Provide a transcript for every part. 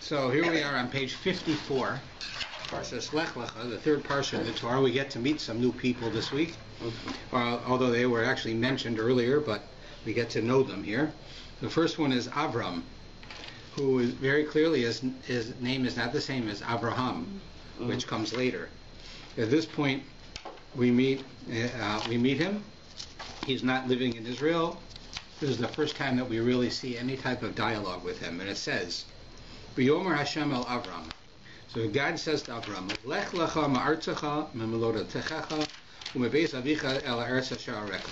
So here we are on page 54, Parshas Lech Lecha, the third parsha of the Torah. We get to meet some new people this week, although they were actually mentioned earlier, but we get to know them here. The first one is Avram, who is very clearly his name is not the same as Abraham, which comes later. At this point, we meet him. He's not living in Israel. This is the first time that we really see any type of dialogue with him, and it says, "V'yomer Hashem el Avram." So God says to Avram, "Lech Lecha ma'artzecha me'melodatechecha u'mebeis avicha el ha'eretz asher arecha."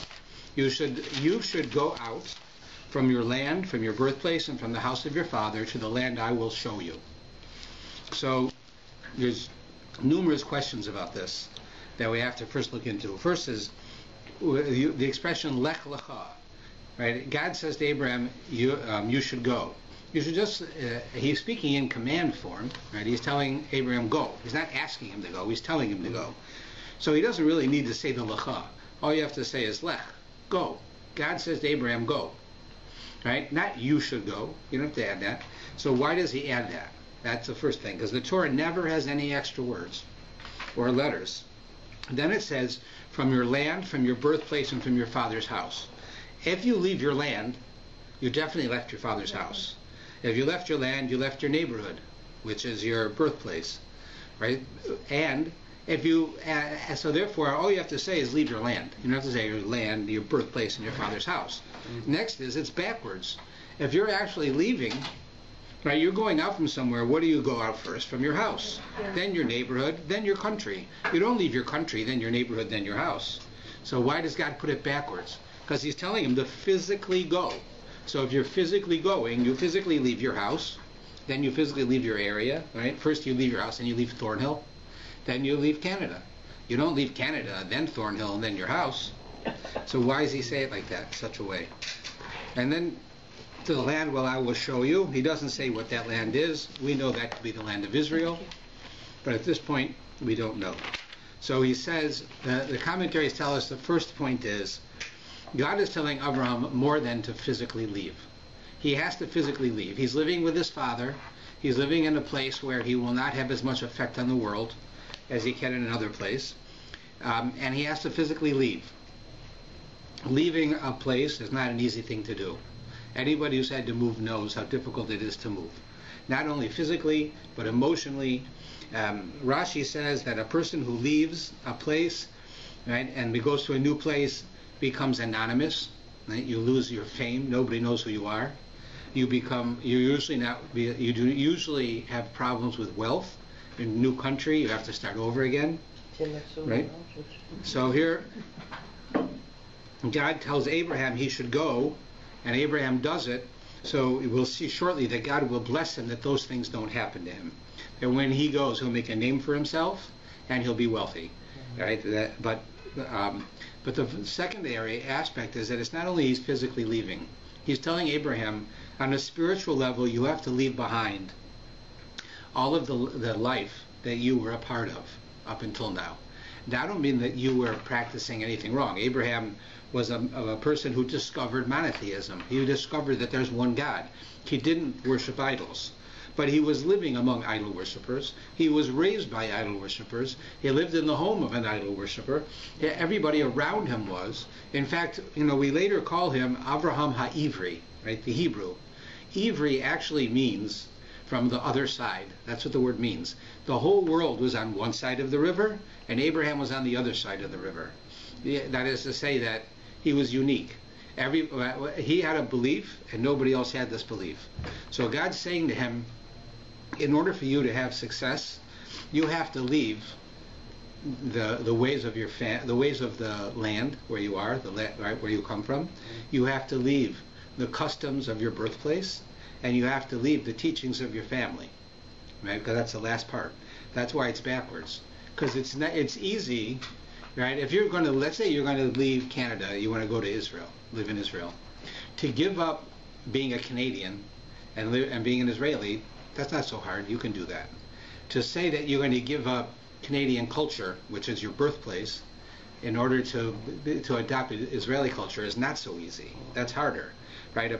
You should go out from your land, from your birthplace, and from the house of your father to the land I will show you. So there's numerous questions about this that we have to first look into. First is the expression Lech Lecha. Right? God says to Abraham, you should go. You should just, he's speaking in command form, right? He's telling Abraham, go. He's not asking him to go, he's telling him to go. So he doesn't really need to say the Lecha. All you have to say is Lech, go. God says to Abraham, go. Right? Not you should go. You don't have to add that. So why does he add that? That's the first thing, because the Torah never has any extra words or letters. And then it says, from your land, from your birthplace, and from your father's house. If you leave your land, you definitely left your father's house. If you left your land, you left your neighborhood, which is your birthplace, right? And if you, so therefore, all you have to say is leave your land. You don't have to say your land, your birthplace, and your father's house. Next is it's backwards. If you're actually leaving, right, you're going out from somewhere. What do you go out first? From your house, then your neighborhood, then your country. You don't leave your country, then your neighborhood, then your house. So why does God put it backwards? Because he's telling him to physically go. So if you're physically going, you physically leave your house, then you physically leave your area, right? First you leave your house, and you leave Thornhill, then you leave Canada. You don't leave Canada, then Thornhill, and then your house. So why does he say it like that, such a way? And then to the land, well, I will show you. He doesn't say what that land is. We know that to be the land of Israel, but at this point, we don't know. So he says, the commentaries tell us the first point is, God is telling Avram more than to physically leave. He has to physically leave. He's living with his father. He's living in a place where he will not have as much effect on the world as he can in another place. And he has to physically leave. Leaving a place is not an easy thing to do. Anybody who's had to move knows how difficult it is to move. Not only physically, but emotionally. Rashi says that a person who leaves a place, right, and goes to a new place, becomes anonymous, right? You lose your fame. Nobody knows who you are. You usually have problems with wealth. In a new country, you have to start over again, right? So here, God tells Abraham he should go, and Abraham does it. So we'll see shortly that God will bless him that those things don't happen to him. And when he goes, he'll make a name for himself, and he'll be wealthy, right? But the secondary aspect is that it's not only he's physically leaving. He's telling Abraham, on a spiritual level, you have to leave behind all of the life that you were a part of up until now. Now, I don't mean that you were practicing anything wrong. Abraham was a person who discovered monotheism. He discovered that there's one God. He didn't worship idols. But he was living among idol worshippers. He was raised by idol worshippers. He lived in the home of an idol worshipper. Everybody around him was. In fact, we later call him Avraham HaIvri, right, the Hebrew. Ivri actually means from the other side. That's what the word means. The whole world was on one side of the river, and Abraham was on the other side of the river. That is to say that he was unique. He had a belief, and nobody else had this belief. So God's saying to him, in order for you to have success, you have to leave the ways of the ways of the land where you are, right, where you come from. You have to leave the customs of your birthplace, and you have to leave the teachings of your family, right? Because that's the last part. That's why it's backwards. Because it's easy, right? If you're going to, let's say you're going to leave Canada, you want to go to Israel, live in Israel, to give up being a Canadian and being an Israeli. That's not so hard. You can do that. To say that you're going to give up Canadian culture, which is your birthplace, in order to adopt Israeli culture is not so easy. That's harder. right?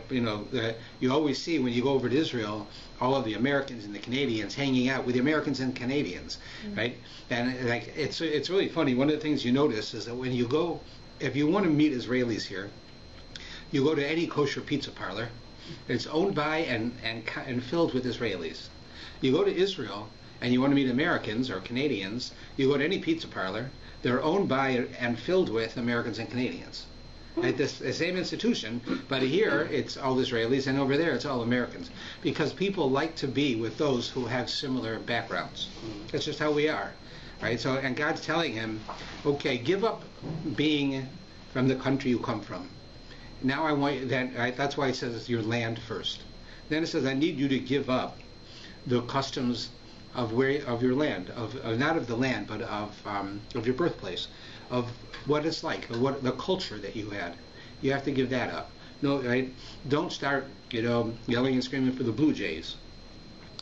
You always see when you go over to Israel, all of the Americans and the Canadians hanging out with the Americans and Canadians, right? And like it's really funny. One of the things you notice is that when you go, if you want to meet Israelis here, you go to any kosher pizza parlor. It's owned by and filled with Israelis. You go to Israel and you want to meet Americans or Canadians, you go to any pizza parlor, they're owned by and filled with Americans and Canadians. At the same institution, but here it's all Israelis and over there it's all Americans. Because people like to be with those who have similar backgrounds. That's just how we are. Right? So, and God's telling him, okay, give up being from the country you come from. Now I want you, that's why it says your land first. Then it says, I need you to give up the customs of your land, not of the land, but of your birthplace, of what it's like, of what the culture that you had. You have to give that up. No, right? Don't start, yelling and screaming for the Blue Jays.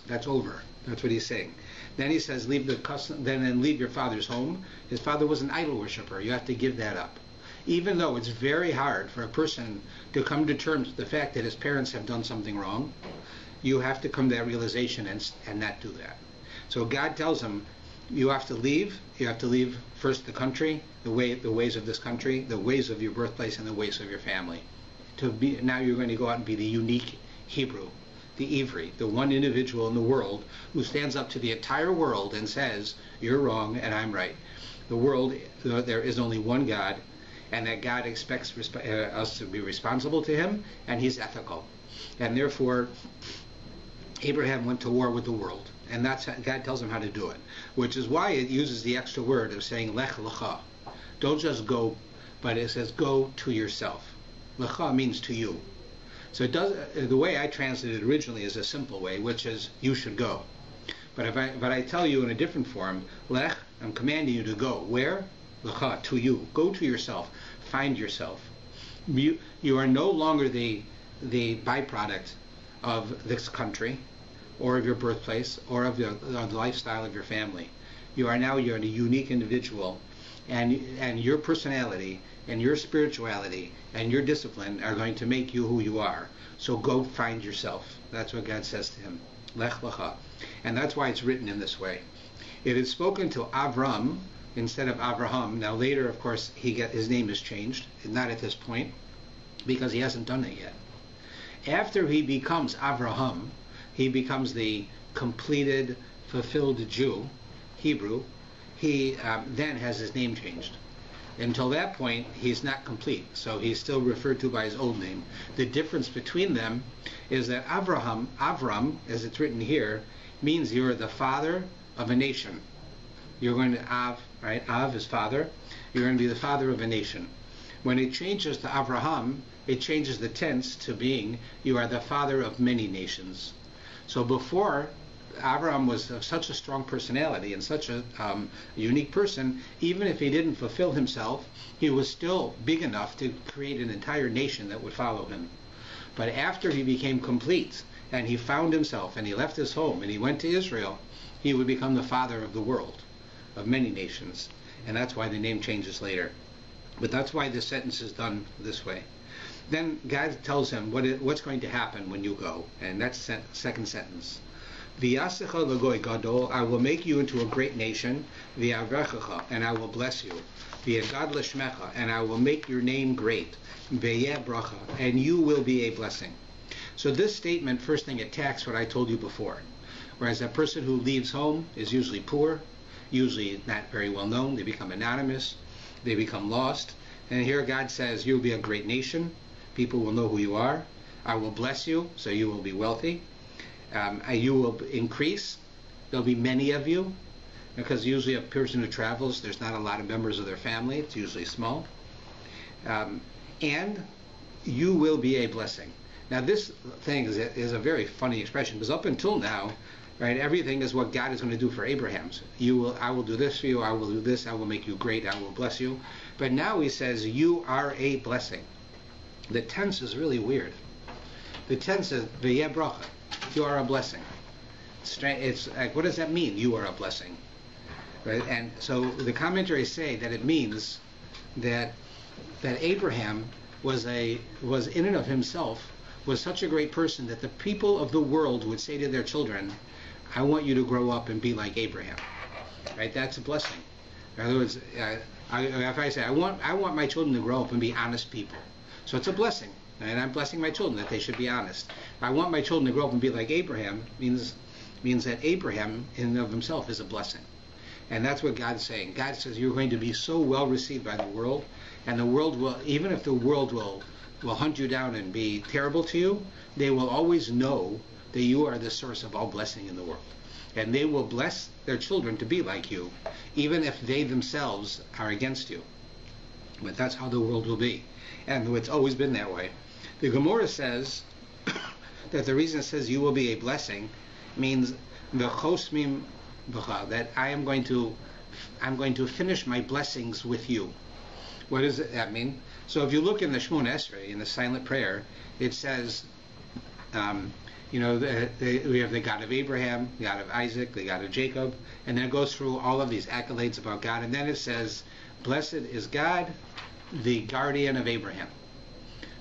That's over. That's what he's saying. Then he says, leave the custom. Then leave your father's home. His father was an idol worshiper. You have to give that up. Even though it's very hard for a person to come to terms with the fact that his parents have done something wrong, you have to come to that realization and not do that. So God tells him, you have to leave. You have to leave first the country, the ways of this country, the ways of your birthplace, and the ways of your family. Now you're going to go out and be the unique Hebrew, the Ivri, the one individual in the world who stands up to the entire world and says, you're wrong and I'm right. The world, there is only one God, and that God expects us to be responsible to him, and he's ethical. And therefore, Abraham went to war with the world. And that's how God tells him how to do it, which is why it uses the extra word of saying Lech Lecha. Don't just go, but it says go to yourself. Lecha means to you. So it does. The way I translated it originally is a simple way, which is you should go. But I tell you in a different form, Lech, I'm commanding you to go. Where? Lecha, to you. Go to yourself. Find yourself. You are no longer the byproduct of this country, or of your birthplace, or of the lifestyle of your family. You're a unique individual, and your personality, and your spirituality, and your discipline are going to make you who you are. So go find yourself. That's what God says to him. Lech Lecha. And that's why it's written in this way. It is spoken to Avram instead of Avraham. Now later, of course, his name is changed. Not at this point, because he hasn't done it yet. After he becomes Avraham, he becomes the completed, fulfilled Jew, Hebrew. He then has his name changed. Until that point, he's not complete, so he's still referred to by his old name. The difference between them is that Avram, as it's written here, means you're the father of a nation. You're going to Av, right? Av is father. You're going to be the father of a nation. When it changes to Avraham, it changes the tense to being you are the father of many nations. So before, Avram was such a strong personality and such a unique person, even if he didn't fulfill himself, he was still big enough to create an entire nation that would follow him. But after he became complete, and he found himself, and he left his home, and he went to Israel, he would become the father of the world, of many nations. And that's why the name changes later. But that's why this sentence is done this way. Then God tells him what's going to happen when you go. And that's the second sentence. V'yasecha l'goy gadol, I will make you into a great nation. V'yavrechecha, and I will bless you. V'yagad l'shmecha, and I will make your name great. V'yeh bracha, and you will be a blessing. So this statement, first thing, attacks what I told you before. Whereas a person who leaves home is usually poor, usually not very well known. They become anonymous. They become lost. And here God says, you'll be a great nation. People will know who you are. I will bless you, so you will be wealthy. You will increase. There'll be many of you, because usually a person who travels, there's not a lot of members of their family. It's usually small. And you will be a blessing. Now this thing is a very funny expression, because up until now, right, everything is what God is going to do for Abraham. I will do this for you. I will do this. I will make you great. I will bless you. But now he says, you are a blessing. The tense is really weird. The tense is v'yeh bracha. You are a blessing. It's like, what does that mean? You are a blessing, right? And so the commentaries say that it means that Abraham was in and of himself was such a great person that the people of the world would say to their children, I want you to grow up and be like Abraham. Right? That's a blessing. In other words, if I say, I want my children to grow up and be honest people. So it's a blessing. And I'm blessing my children that they should be honest. I want my children to grow up and be like Abraham means that Abraham in and of himself is a blessing. And that's what God's saying. God says you're going to be so well received by the world, and the world will, even if the world will hunt you down and be terrible to you, they will always know that you are the source of all blessing in the world. And they will bless their children to be like you, even if they themselves are against you. But that's how the world will be. And it's always been that way. The Gemara says that the reason it says you will be a blessing means that I'm going to finish my blessings with you. What does that mean? So if you look in the Shemona Esrei, in the silent prayer, it says, we have the God of Abraham, the God of Isaac, the God of Jacob, and then it goes through all of these accolades about God, and then it says, blessed is God, the guardian of Abraham.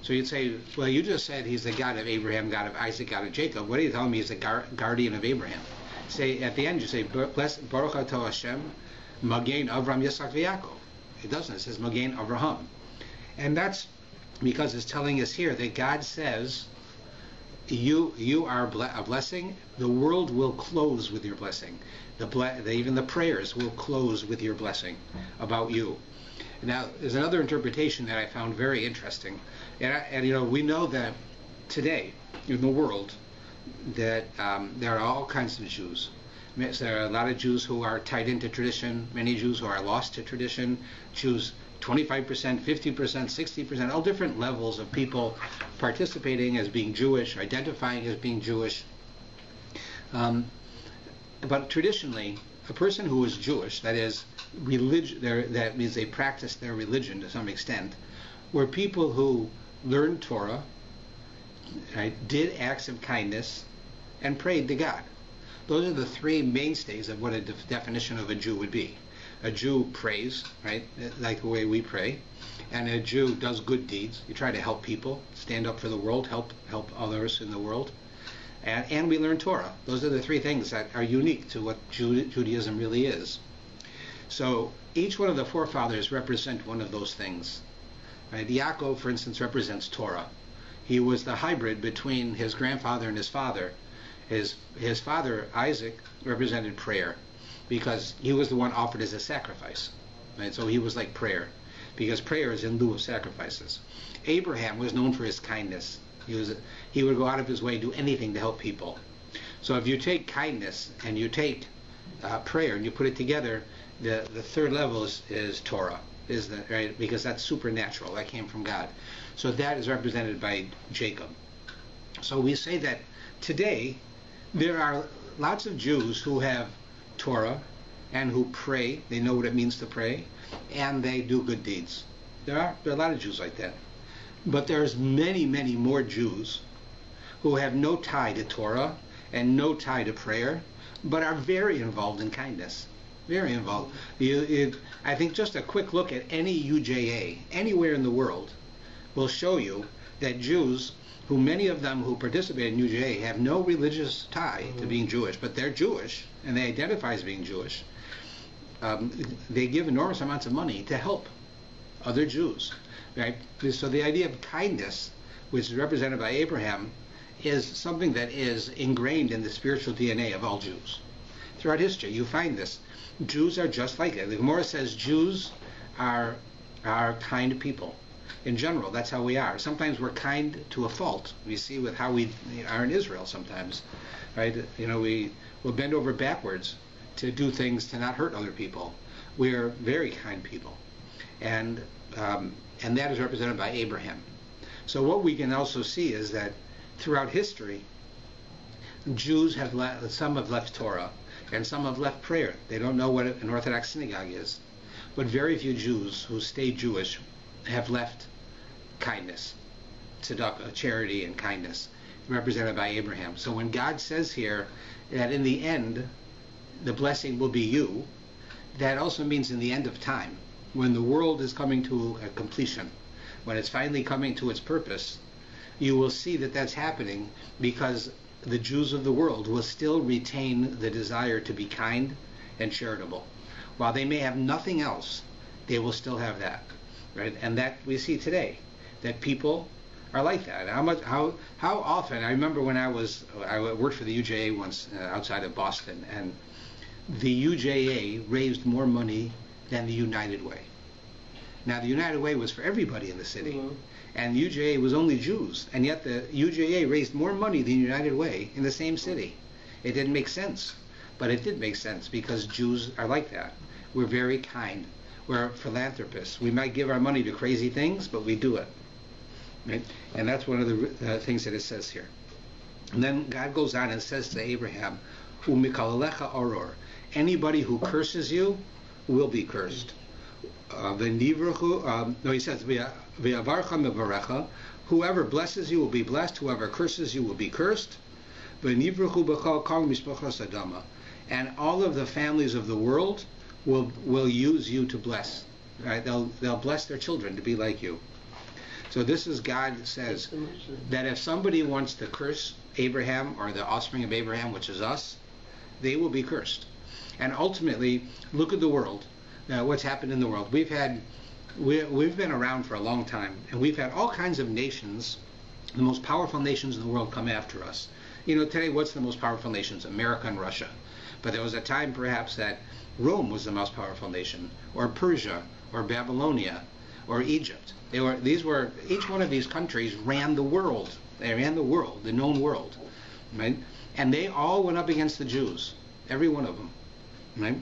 So you'd say, well, you just said he's the God of Abraham, God of Isaac, God of Jacob. What are you telling me he's the guardian of Abraham? Say at the end, you say, blessed Baruch Atah Hashem, Magen Avram Yitzchak v'Yaakov. It doesn't. It says Magen Avraham. And that's because it's telling us here that God says, you are a blessing. The world will close with your blessing. Even the prayers will close with your blessing about you. Now, there's another interpretation that I found very interesting. And we know that today in the world that there are all kinds of Jews. There are a lot of Jews who are tied into tradition, many Jews who are lost to tradition, Jews 25%, 50%, 60%, all different levels of people participating as being Jewish, identifying as being Jewish. But traditionally, a person who is Jewish, that is, that means they practice their religion to some extent, were people who learned Torah, right, did acts of kindness, and prayed to God. Those are the three mainstays of what a definition of a Jew would be. A Jew prays, right, like the way we pray, and a Jew does good deeds. You try to help people, stand up for the world, help others in the world, and we learn Torah. Those are the three things that are unique to what Judaism really is. So each one of the forefathers represent one of those things. Right? Yaakov, for instance, represents Torah. He was the hybrid between his grandfather and his father. His father, Isaac, represented prayer because he was the one offered as a sacrifice. Right? So he was like prayer because prayer is in lieu of sacrifices. Abraham was known for his kindness. He would go out of his way, do anything to help people. So if you take kindness and you take prayer and you put it together, the third level is Torah, right? Because that's supernatural. That came from God. So that is represented by Jacob. So we say that today there are lots of Jews who have Torah and who pray. They know what it means to pray, and they do good deeds. There are a lot of Jews like that. But there's many, many more Jews who have no tie to Torah and no tie to prayer, but are very involved in kindness. Very involved. I think just a quick look at any UJA anywhere in the world will show you that Jews, who many of them who participate in UJA have no religious tie to being Jewish, but they're Jewish and they identify as being Jewish. They give enormous amounts of money to help other Jews. Right? So the idea of kindness, which is represented by Abraham, is something that is ingrained in the spiritual DNA of all Jews. Throughout history, you find this. Jews are just like it. The Gemara says Jews are kind people. In general, that's how we are. Sometimes we're kind to a fault. We see with how we are in Israel sometimes. Right? We'll bend over backwards to do things to not hurt other people. We are very kind people. And that is represented by Abraham. So what we can also see is that throughout history, Jews some have left Torah, and some have left prayer. They don't know what an Orthodox synagogue is. But very few Jews who stay Jewish have left kindness, tzedakah, charity and kindness, represented by Abraham. So when God says here that in the end, the blessing will be you, that also means in the end of time, when the world is coming to a completion, when it's finally coming to its purpose, you will see that that's happening because the Jews of the world will still retain the desire to be kind and charitable. While they may have nothing else, they will still have that, right? And that we see today, that people are like that. How often? I remember when I worked for the UJA once outside of Boston, and the UJA raised more money than the United Way. Now the United Way was for everybody in the city, and the UJA was only Jews, and yet the UJA raised more money than the United Way in the same city. It didn't make sense, but it did make sense because Jews are like that. We're very kind. We're philanthropists. We might give our money to crazy things, but we do it. Right? And that's one of the things that it says here. And then God goes on and says to Abraham, "Umikal Lecha anybody who curses you will be cursed." He says, whoever blesses you will be blessed, whoever curses you will be cursed. And all of the families of the world will use you to bless. Right? They'll bless their children to be like you. So this is God says that if somebody wants to curse Abraham or the offspring of Abraham, which is us, they will be cursed. And ultimately, look at the world. What's happened in the world? We've been around for a long time, and we've had all kinds of nations, the most powerful nations in the world, come after us. You know, today, what's the most powerful nations? America and Russia. But there was a time, perhaps, that Rome was the most powerful nation, or Persia, or Babylonia, or Egypt. Each one of these countries ran the world. They ran the world, the known world, right? And they all went up against the Jews, every one of them, right?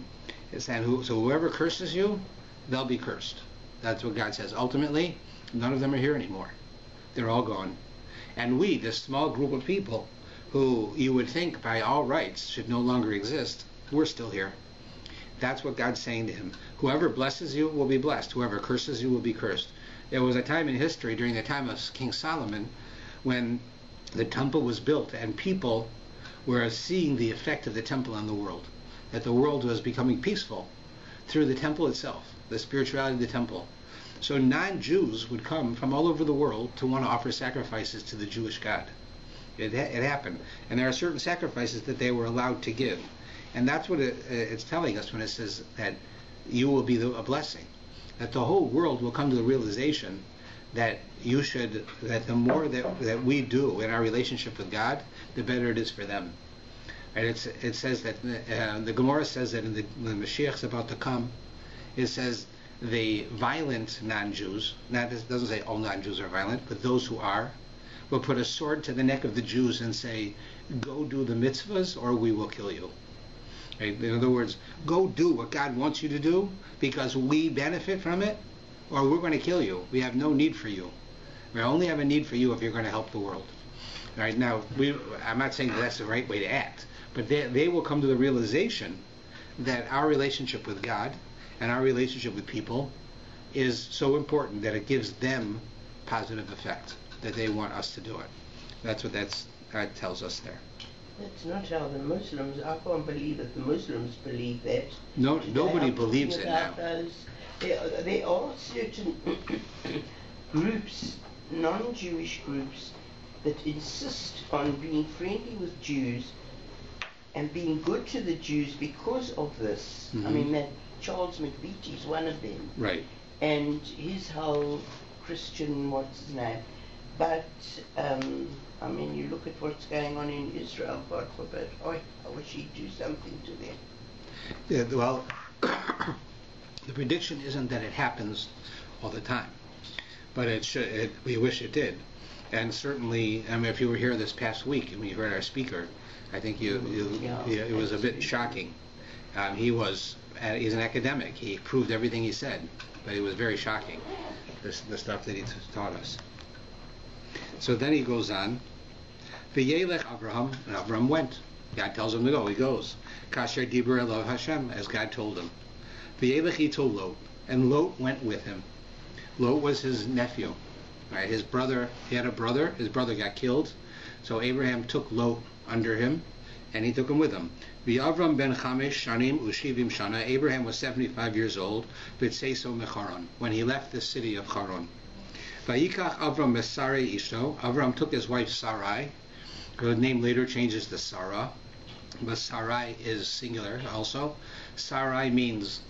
So whoever curses you, they'll be cursed. That's what God says. Ultimately, none of them are here anymore. They're all gone. And we, this small group of people who you would think by all rights should no longer exist, we're still here. That's what God's saying to him. Whoever blesses you will be blessed. Whoever curses you will be cursed. There was a time in history, during the time of King Solomon, when the temple was built and people were seeing the effect of the temple on the world. That the world was becoming peaceful through the temple itself, the spirituality of the temple. So non-Jews would come from all over the world to want to offer sacrifices to the Jewish God. It happened. And there are certain sacrifices that they were allowed to give. And that's what it's telling us when it says that you will be a blessing. That the whole world will come to the realization that that the more that we do in our relationship with God, the better it is for them. And it says that the Gemara says that when the Mashiach is about to come, it says the violent non-Jews, it doesn't say all non-Jews are violent, but those who are, will put a sword to the neck of the Jews and say, "Go do the mitzvahs or we will kill you." Right? In other words, go do what God wants you to do because we benefit from it, or we're going to kill you. We have no need for you. We only have a need for you if you're going to help the world. Right? Now, I'm not saying that's the right way to act, but they will come to the realization that our relationship with God and our relationship with people is so important that it gives them positive effect, that they want us to do it. That's what God tells us there. That's not how the Muslims, I can't believe that the Muslims believe that. No, nobody believes it now. There are certain groups, non-Jewish groups, that insist on being friendly with Jews and being good to the Jews because of this. I mean, that Charles McVitie is one of them. Right. And his whole Christian, what's his name? But, I mean, you look at what's going on in Israel, God forbid. I wish he'd do something to them. Yeah, well, the prediction isn't that it happens all the time, but we wish it did. And certainly, I mean, if you were here this past week and you heard our speaker, I think it was a bit shocking. He's an academic. He proved everything he said, but it was very shocking, the stuff that he taught us. So then he goes on, V'yelech Avram, and Avram went. God tells him to go, he goes. Kasher Dibur Elov Hashem, as God told him. V'yelech he told Lot, and Lot went with him. Lot was his nephew, right? His brother, he had a brother, his brother got killed, so Abraham took Lot under him, and he took him with him. V'Avram ben Chamesh Shanim Ushivim Shana, Abraham was 75 years old, B'Tseso Mecharon, when he left the city of Charon. Vayikach Avram Sarai Ishto. Avram took his wife Sarai. Her name later changes to Sarah, but Sarai is singular also. Sarai means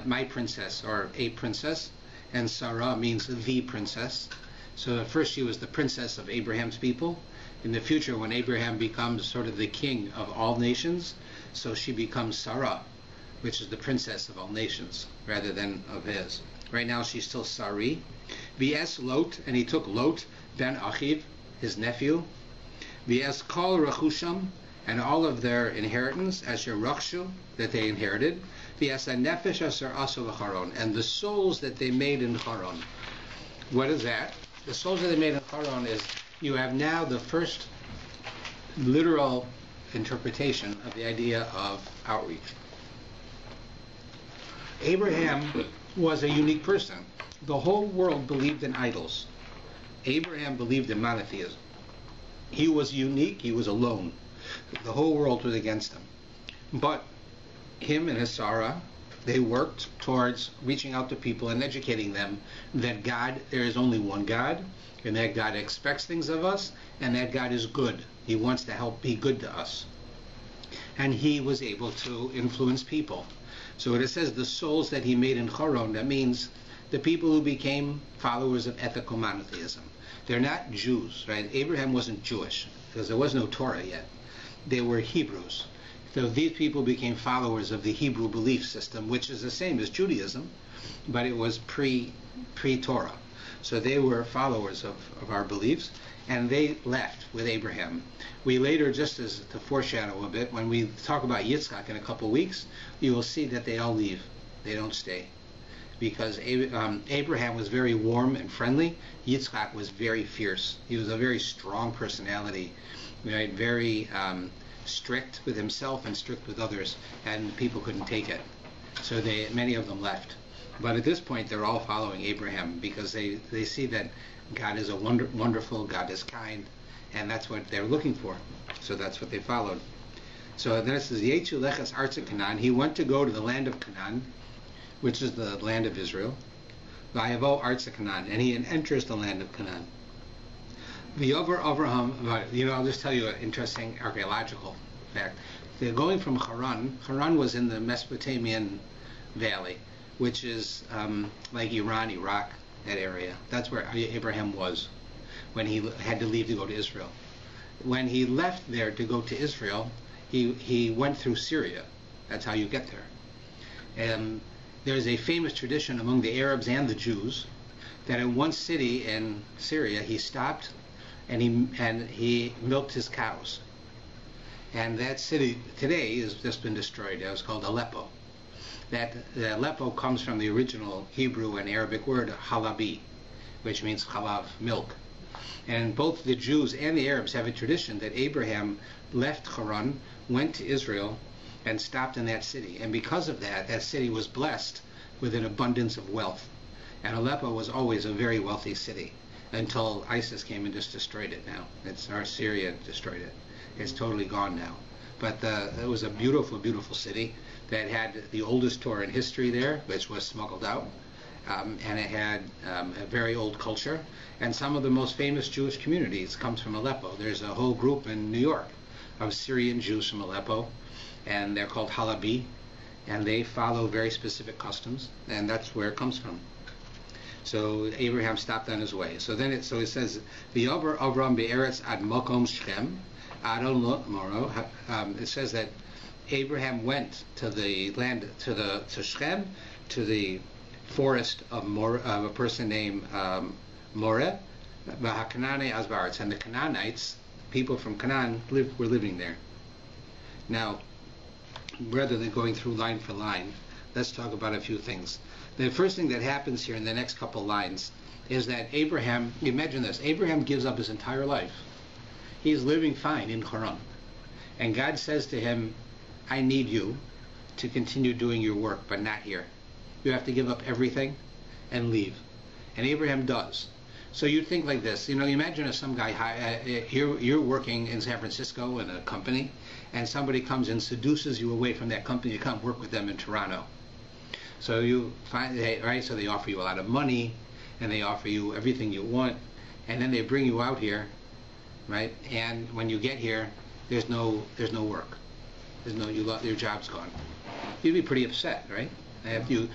my princess or a princess, and Sarah means the princess. So at first she was the princess of Abraham's people. In the future, when Abraham becomes sort of the king of all nations, so she becomes Sarah, which is the princess of all nations, rather than of his. Right now she's still Sari. V'es Lot, and he took Lot, ben Achiv, his nephew. V'es Kol Rechusham, and all of their inheritance, Asher Rakshu, that they inherited. V'es HaNefesh Asher Asu V'Charon, and the souls that they made in Charon. What is that? The souls that they made in Charon is, you have now the first literal interpretation of the idea of outreach. Abraham was a unique person. The whole world believed in idols. Abraham believed in monotheism. He was unique, he was alone. The whole world was against him. But him and his Sarah, they worked towards reaching out to people and educating them that God, there is only one God, and that God expects things of us, and that God is good. He wants to help be good to us. And he was able to influence people. So when it says the souls that he made in Charon, that means the people who became followers of ethical monotheism. They're not Jews, right? Abraham wasn't Jewish, because there was no Torah yet. They were Hebrews. So these people became followers of the Hebrew belief system, which is the same as Judaism, but it was pre-Torah. So they were followers of our beliefs, and they left with Abraham. We later, just as to foreshadow a bit, when we talk about Yitzchak in a couple of weeks, you will see that they all leave. They don't stay. Because Abraham was very warm and friendly. Yitzchak was very fierce. He was a very strong personality, right? Very strict with himself and strict with others, and people couldn't take it. So many of them left. But at this point, they're all following Abraham because they see that God is a wonderful, God is kind, and that's what they're looking for. So that's what they followed. So then it says, Yetzu Lechas Artza Canaan. He went to go to the land of Canaan, which is the land of Israel. Vayavo Artza Canaan, and he enters the land of Canaan. V'yover Avraham, I'll just tell you an interesting archaeological fact. They're going from Haran. Haran was in the Mesopotamian valley, which is like Iran, Iraq, that area. That's where Abraham was when he had to leave to go to Israel. When he left there to go to Israel, he went through Syria. That's how you get there. And there's a famous tradition among the Arabs and the Jews that in one city in Syria he stopped and he milked his cows. And that city today has just been destroyed. It was called Aleppo. That Aleppo comes from the original Hebrew and Arabic word halabi, which means halav, milk. And both the Jews and the Arabs have a tradition that Abraham left Haran, went to Israel, and stopped in that city. And because of that, that city was blessed with an abundance of wealth. And Aleppo was always a very wealthy city until ISIS came and just destroyed it now. Syria destroyed it. It's totally gone now. But it was a beautiful, beautiful city that had the oldest Torah in history there, which was smuggled out. And it had a very old culture. And some of the most famous Jewish communities comes from Aleppo. There's a whole group in New York of Syrian Jews from Aleppo, and they're called Halabi, and they follow very specific customs, and that's where it comes from. So Abraham stopped on his way. So it says, V'yover Avram be'eretz ad mokom Shechem, Adon Lot Moro. It says that Abraham went to the land, to Shechem, to the forest of a person named Moreh, V'hakanane Azbaretz, and the Canaanites, people from Canaan, were living there. Now, rather than going through line for line, let's talk about a few things. The first thing that happens here in the next couple lines is that Abraham, imagine this, Abraham gives up his entire life. He's living fine in Haran. And God says to him, I need you to continue doing your work, but not here. You have to give up everything and leave. And Abraham does. So you think like this, imagine if some guy, you're working in San Francisco in a company, and somebody comes and seduces you away from that company to come work with them in Toronto. So you find, right, so they offer you a lot of money, and they offer you everything you want, and then they bring you out here, right? And when you get here, there's no work. Your job's gone. You'd be pretty upset, right? If you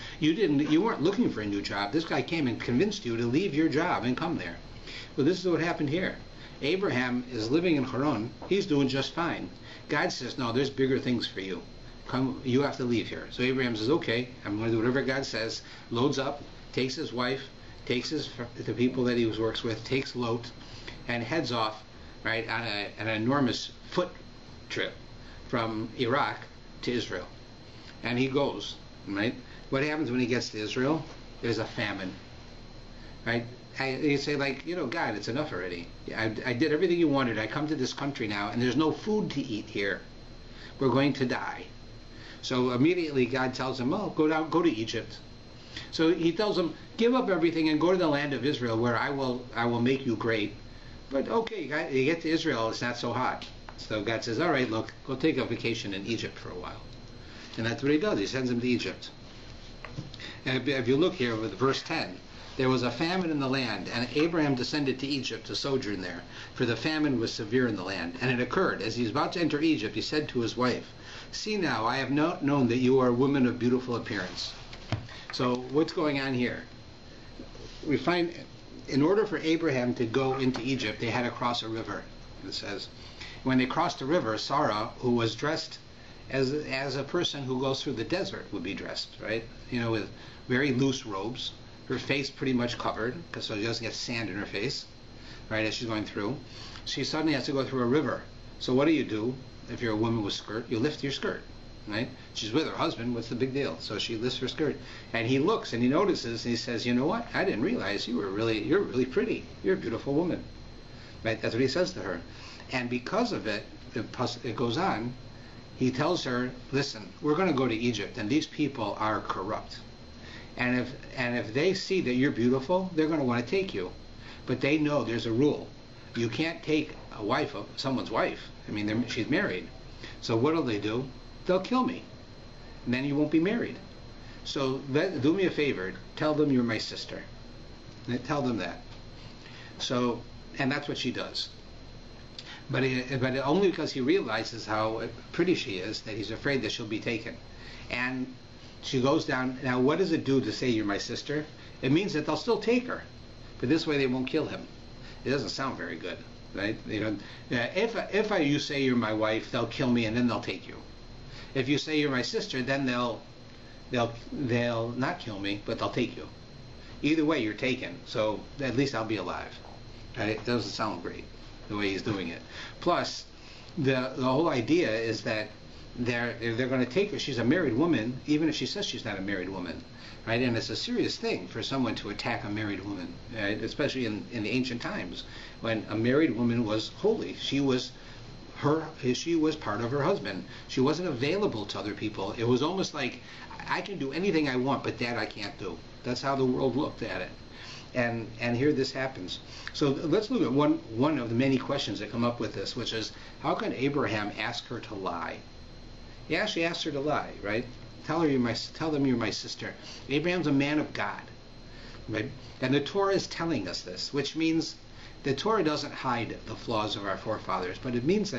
weren't looking for a new job. This guy came and convinced you to leave your job and come there. Well, this is what happened here. Abraham is living in Haran. He's doing just fine. God says, no, there's bigger things for you. Come, you have to leave here. So Abraham says, okay, I'm going to do whatever God says. Loads up, takes his wife, takes the people that he works with, takes Lot, and heads off, right, on an enormous foot trip from Iraq to Israel. And he goes, right? What happens when he gets to Israel? There's a famine, right? You say, like, God, it's enough already. I did everything you wanted. I come to this country now, and there's no food to eat here. We're going to die. So immediately God tells him, oh, go to Egypt. So he tells him, give up everything and go to the land of Israel, where I will make you great. But okay, you get to Israel, it's not so hot. So God says, all right, look, go take a vacation in Egypt for a while. And that's what he does. He sends him to Egypt. And if you look here with verse 10, there was a famine in the land, and Abraham descended to Egypt to sojourn there, for the famine was severe in the land. And it occurred, as he was about to enter Egypt, he said to his wife, see now, I have not known that you are a woman of beautiful appearance. So what's going on here? We find, in order for Abraham to go into Egypt, they had to cross a river, it says. When they crossed the river, Sarah, who was dressed as a person who goes through the desert would be dressed, right? With very loose robes, her face pretty much covered, because so she doesn't get sand in her face, right, as she's going through. She suddenly has to go through a river. So what do? If you're a woman with skirt, you lift your skirt, right? She's with her husband, what's the big deal? So she lifts her skirt. And he looks and he notices and he says, you know what? I didn't realize you're really pretty. You're a beautiful woman. Right? That's what he says to her. And because of it, it goes on, he tells her, listen, we're going to go to Egypt, and these people are corrupt. And if they see that you're beautiful, they're going to want to take you. But they know there's a rule. You can't take a wife of someone's wife. I mean, she's married. So what'll they do? They'll kill me. And then you won't be married. So do me a favor. Tell them you're my sister. Tell them that. So, and that's what she does. But only because he realizes how pretty she is that he's afraid that she'll be taken. And she goes down. Now, what does it do to say you're my sister? It means that they'll still take her, but this way they won't kill him. It doesn't sound very good, right? If you say you're my wife, they'll kill me and then they'll take you. If you say you're my sister, then they'll not kill me, but they'll take you. Either way, you're taken. So at least I'll be alive. Right? It doesn't sound great the way he's doing it. Plus, the whole idea is that they're going to take her. She's a married woman, even if she says she's not a married woman, right? And it's a serious thing for someone to attack a married woman, right? Especially in the ancient times when a married woman was holy. She was part of her husband. She wasn't available to other people. It was almost like, I can do anything I want, but that I can't do. That's how the world looked at it. And here this happens. So let's look at one of the many questions that come up with this, which is, how can Abraham ask her to lie? He actually asked her to lie, right? Tell them you're my sister. Abraham's a man of God, right? And the Torah is telling us this, which means the Torah doesn't hide the flaws of our forefathers, but it means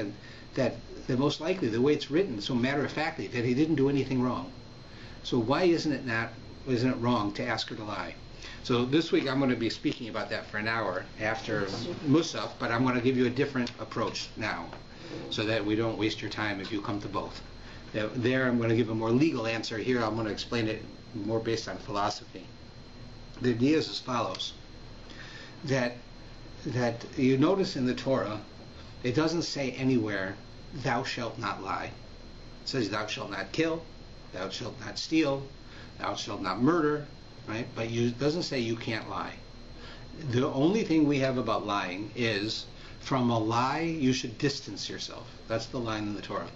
that most likely the way it's written, so matter-of-factly, that he didn't do anything wrong. So why isn't it wrong to ask her to lie? So this week I'm going to be speaking about that for an hour after Musaf, but I'm going to give you a different approach now, so that we don't waste your time if you come to both. There I'm going to give a more legal answer. Here I'm going to explain it more based on philosophy. The idea is as follows: that you notice in the Torah, it doesn't say anywhere, thou shalt not lie. It says thou shalt not kill, thou shalt not steal, thou shalt not murder, right? But it doesn't say you can't lie. The only thing we have about lying is, from a lie, you should distance yourself. That's the line in the Torah.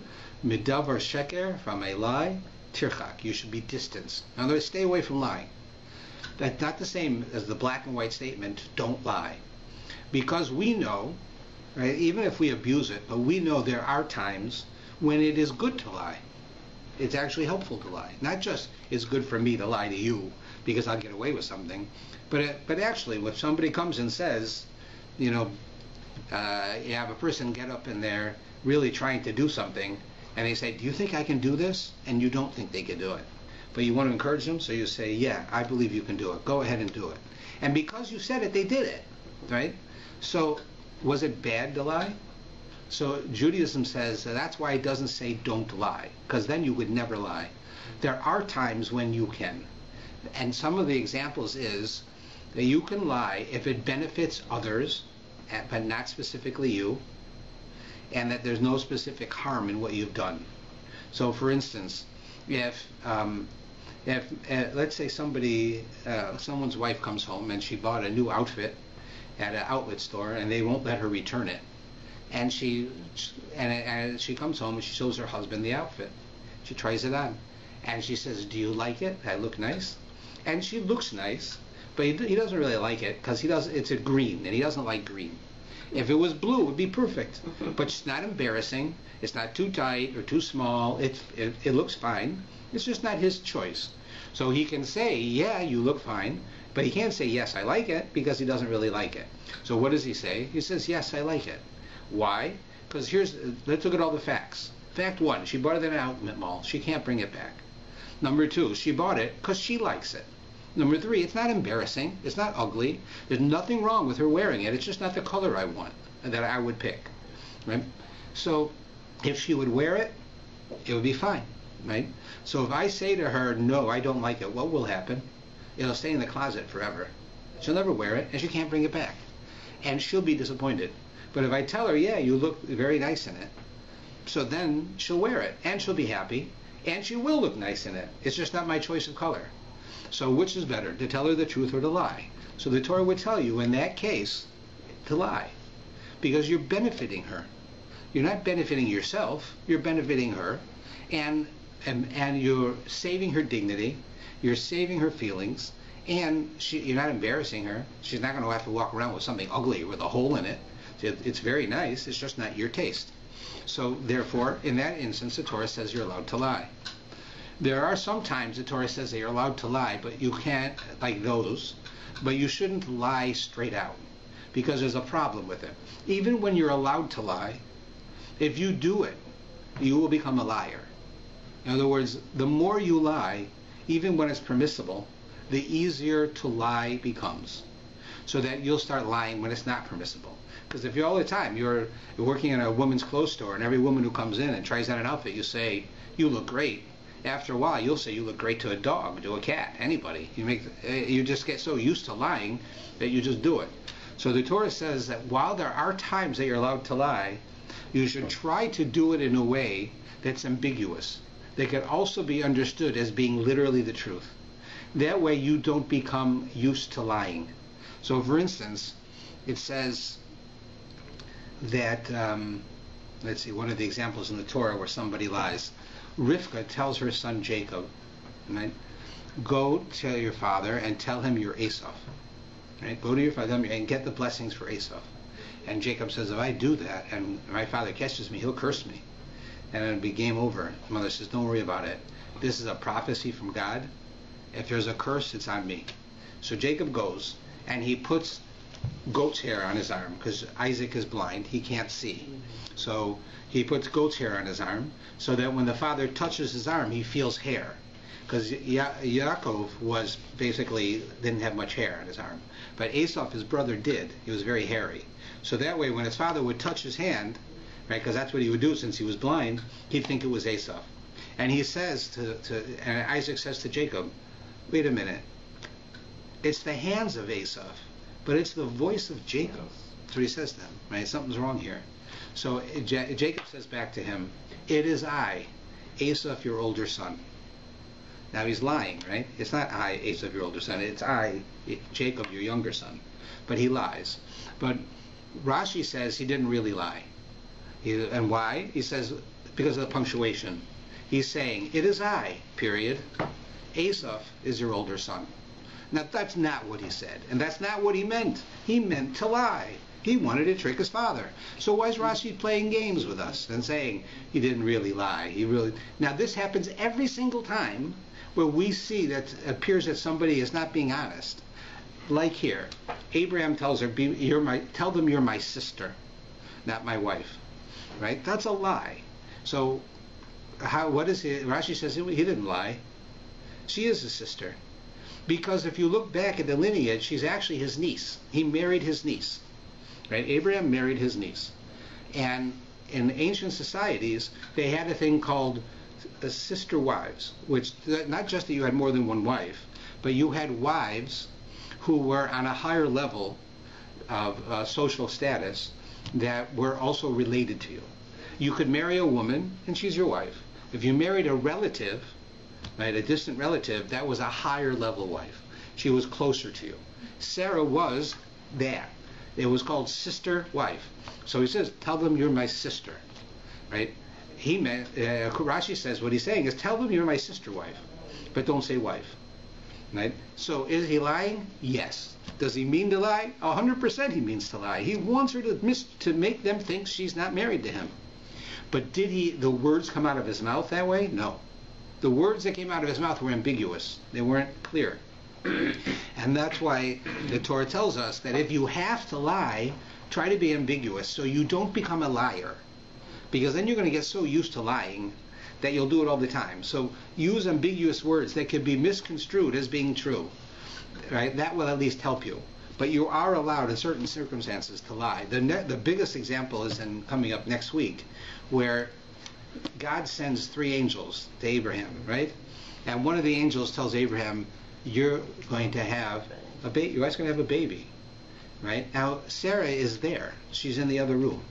Midavar sheker, from a lie, tirchak, you should be distanced. In other words, stay away from lying. That's not the same as the black and white statement, don't lie. Because we know, right, even if we abuse it, but we know there are times when it is good to lie. it's actually helpful to lie. Not just it's good for me to lie to you because I'll get away with something, but actually, if somebody comes and says, you have a person get up in there really trying to do something, and they say, do you think I can do this? And you don't think they can do it. But you want to encourage them, so you say, yeah, I believe you can do it. Go ahead and do it. And because you said it, they did it, right? So was it bad to lie? So Judaism says that's why it doesn't say don't lie, because then you would never lie. There are times when you can. And some of the examples is that you can lie if it benefits others, but not specifically you, and that there's no specific harm in what you've done. So for instance, if let's say someone's wife comes home and she bought a new outfit at an outlet store and they won't let her return it, and she comes home and she shows her husband the outfit. She tries it on and she says, do you like it? I look nice. And she looks nice, but he doesn't really like it because it's a green and he doesn't like green. If it was blue, it would be perfect. But it's not embarrassing. It's not too tight or too small. It looks fine. It's just not his choice. So he can say, yeah, you look fine, but he can't say, yes, I like it, because he doesn't really like it. So what does he say? He says, yes, I like it. Why? Because let's look at all the facts. Fact one, she bought it at an outlet mall. She can't bring it back. Number two, she bought it because she likes it. Number three, it's not embarrassing. It's not ugly. There's nothing wrong with her wearing it. It's just not the color I want, that I would pick. Right? So if she would wear it, it would be fine. Right? So if I say to her, no, I don't like it, what will happen? It'll stay in the closet forever. She'll never wear it, and she can't bring it back. And she'll be disappointed. But if I tell her, yeah, you look very nice in it, so then she'll wear it, and she'll be happy, and she will look nice in it. It's just not my choice of color. So which is better, to tell her the truth or to lie? So the Torah would tell you in that case to lie, because you're benefiting her. You're not benefiting yourself, you're benefiting her, and you're saving her dignity, you're saving her feelings, and you're not embarrassing her. She's not going to have to walk around with something ugly with a hole in it. It's very nice, it's just not your taste. So therefore, in that instance, the Torah says you're allowed to lie. There are some times the Torah says that you're allowed to lie, but you can't, like those, but you shouldn't lie straight out, because there's a problem with it. Even when you're allowed to lie, if you do it, you will become a liar. In other words, the more you lie, even when it's permissible, the easier to lie becomes. So that you'll start lying when it's not permissible. Because if all the time you're working in a woman's clothes store, and every woman who comes in and tries on an outfit, you say, you look great. After a while, you'll say you look great to a dog, to a cat, anybody. You just get so used to lying that you just do it. So the Torah says that while there are times that you're allowed to lie, you should try to do it in a way that's ambiguous, that can also be understood as being literally the truth. That way you don't become used to lying. So for instance, it says that, let's see, one of the examples in the Torah where somebody lies. Rivka tells her son Jacob, right, go to your father and tell him you're Esau. Right? Go to your father and get the blessings for Esau. And Jacob says, if I do that and my father catches me, he'll curse me. And it'll be game over. Mother says, don't worry about it. This is a prophecy from God. If there's a curse, it's on me. So Jacob goes and he puts goat's hair on his arm, because Isaac is blind, he can't see. So he puts goat's hair on his arm so that when the father touches his arm, he feels hair. Because Yaakov was basically didn't have much hair on his arm. But Esau, his brother, did. He was very hairy. So that way when his father would touch his hand, right, because that's what he would do since he was blind, he'd think it was Esau. And he says and Isaac says to Jacob, wait a minute, it's the hands of Esau, but it's the voice of Jacob. That's what he says to him, right? Something's wrong here. So Jacob says back to him, it is I, Esau, your older son. Now he's lying, right? It's not I, Esau, your older son. It's I, Jacob, your younger son. But he lies. But Rashi says he didn't really lie. And why? He says because of the punctuation. He's saying, it is I, period. Esau is your older son. Now that's not what he said. And that's not what he meant. He meant to lie. He wanted to trick his father. So why is Rashi playing games with us and saying he didn't really lie? Now this happens every single time where we see that it appears that somebody is not being honest. Like here, Abraham tells her, tell them you're my sister, not my wife. Right? That's a lie. So what is it? Rashi says he didn't lie. She is his sister. Because if you look back at the lineage, she's actually his niece. He married his niece. Right? Abraham married his niece. And in ancient societies, they had a thing called sister wives, which not just that you had more than one wife, but you had wives who were on a higher level of social status that were also related to you. You could marry a woman, and she's your wife. If you married a relative, right, a distant relative, that was a higher level wife. She was closer to you. Sarah was that. It was called sister wife. So he says, tell them you're my sister, right? He meant, Rashi says what he's saying is, tell them you're my sister wife, but don't say wife, right? So is he lying? Yes. Does he mean to lie? 100% he means to lie. He wants her to make them think she's not married to him. But did the words come out of his mouth that way? No. The words that came out of his mouth were ambiguous. They weren't clear. And that's why the Torah tells us that if you have to lie, try to be ambiguous so you don't become a liar. Because then you're going to get so used to lying that you'll do it all the time. So use ambiguous words that can be misconstrued as being true. Right? That will at least help you. But you are allowed in certain circumstances to lie. The biggest example is coming up next week, where God sends 3 angels to Abraham, right? And one of the angels tells Abraham, you're going to have a baby. Your wife's going to have a baby, right? Now Sarah is there. She's in the other room.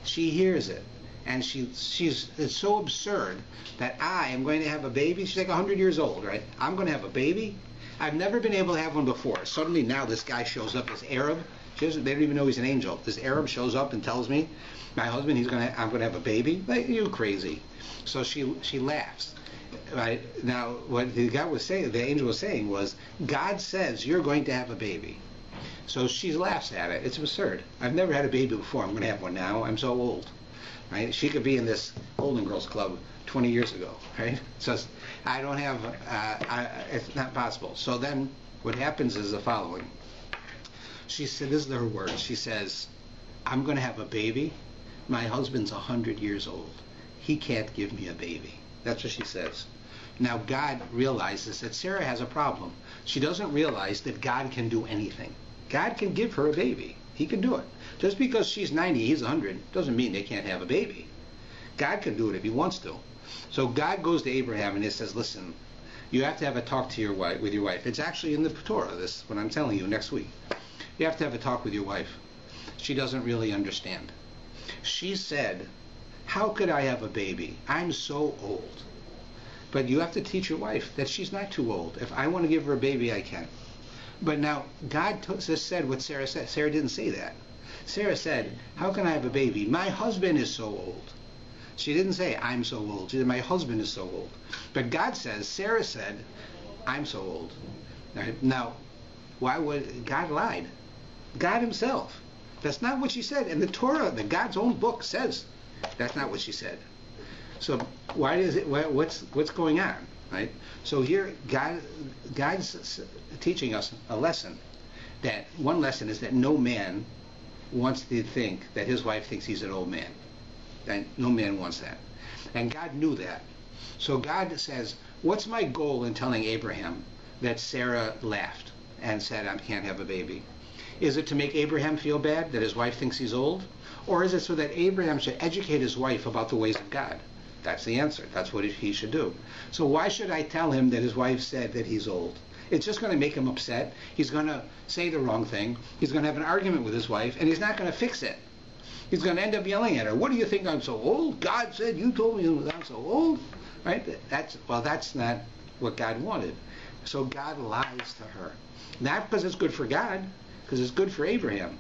She hears it, and it's so absurd that I am going to have a baby. She's like 100 years old, right? I'm going to have a baby. I've never been able to have one before. Suddenly now this guy shows up, this Arab. They don't even know he's an angel. This Arab shows up and tells me, my husband, I'm going to have a baby. Like, you crazy? So she laughs. Right now, what the angel was saying was, God says you're going to have a baby. So she laughs at it. It's absurd. I've never had a baby before. I'm going to have one now. I'm so old. Right? She could be in this Golden Girls Club 20 years ago. Right? So I don't have. It's not possible. So then, what happens is the following. She said, "This is her words." She says, "I'm going to have a baby. My husband's 100 years old. He can't give me a baby." That's what she says. Now God realizes that Sarah has a problem. She doesn't realize that God can do anything. God can give her a baby. He can do it. Just because she's 90, he's 100, doesn't mean they can't have a baby. God can do it if he wants to. So God goes to Abraham and he says, listen, you have to have a talk to with your wife. It's actually in the Torah, this, what I'm telling you next week. You have to have a talk with your wife. She doesn't really understand. She said, how could I have a baby? I'm so old. But you have to teach your wife that she's not too old. If I want to give her a baby, I can. But now, God just said what Sarah said. Sarah didn't say that. Sarah said, how can I have a baby? My husband is so old. She didn't say, I'm so old. She said, my husband is so old. But God says, Sarah said, I'm so old. Right? Now, why would God lied? God himself. That's not what she said. And the Torah, God's own book says that's not what she said. So why is it? What's going on, right? So here, God's teaching us a lesson. That one lesson is that no man wants to think that his wife thinks he's an old man. And no man wants that. And God knew that. So God says, what's my goal in telling Abraham that Sarah laughed and said, I can't have a baby? Is it to make Abraham feel bad that his wife thinks he's old? Or is it so that Abraham should educate his wife about the ways of God? That's the answer. That's what he should do. So why should I tell him that his wife said that he's old? It's just going to make him upset. He's going to say the wrong thing. He's going to have an argument with his wife, and he's not going to fix it. He's going to end up yelling at her. What do you think I'm so old? God said you told me I'm so old. Right? That's not what God wanted. So God lies to her. Not because it's good for God, because it's good for Abraham.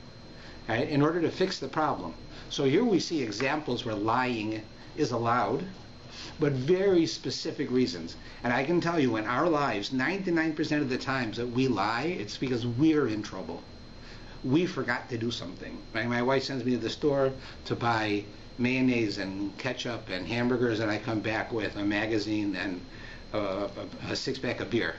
Right? In order to fix the problem. So here we see examples where lying is allowed, but very specific reasons. And I can tell you in our lives, 99% of the times that we lie, it's because we're in trouble. we forgot to do something. Right? My wife sends me to the store to buy mayonnaise and ketchup and hamburgers, and I come back with a magazine and a six-pack of beer.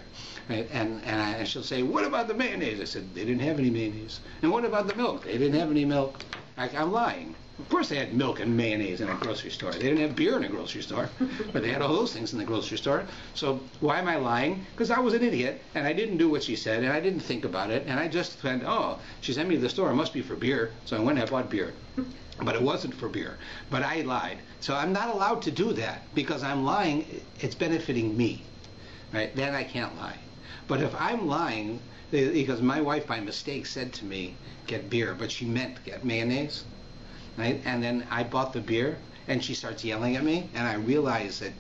Right? And she'll say, what about the mayonnaise? I said, they didn't have any mayonnaise. And what about the milk? They didn't have any milk. I'm lying. Of course they had milk and mayonnaise in a grocery store. They didn't have beer in a grocery store, but they had all those things in the grocery store. So why am I lying? Because I was an idiot, and I didn't do what she said, and I didn't think about it, and I just went, oh, she sent me to the store. It must be for beer. So I went and I bought beer. But it wasn't for beer. But I lied. So I'm not allowed to do that because I'm lying. It's benefiting me. Right? Then I can't lie. But if I'm lying because my wife by mistake said to me, get beer, but she meant get mayonnaise, right? And then I bought the beer, and she starts yelling at me, and I realize that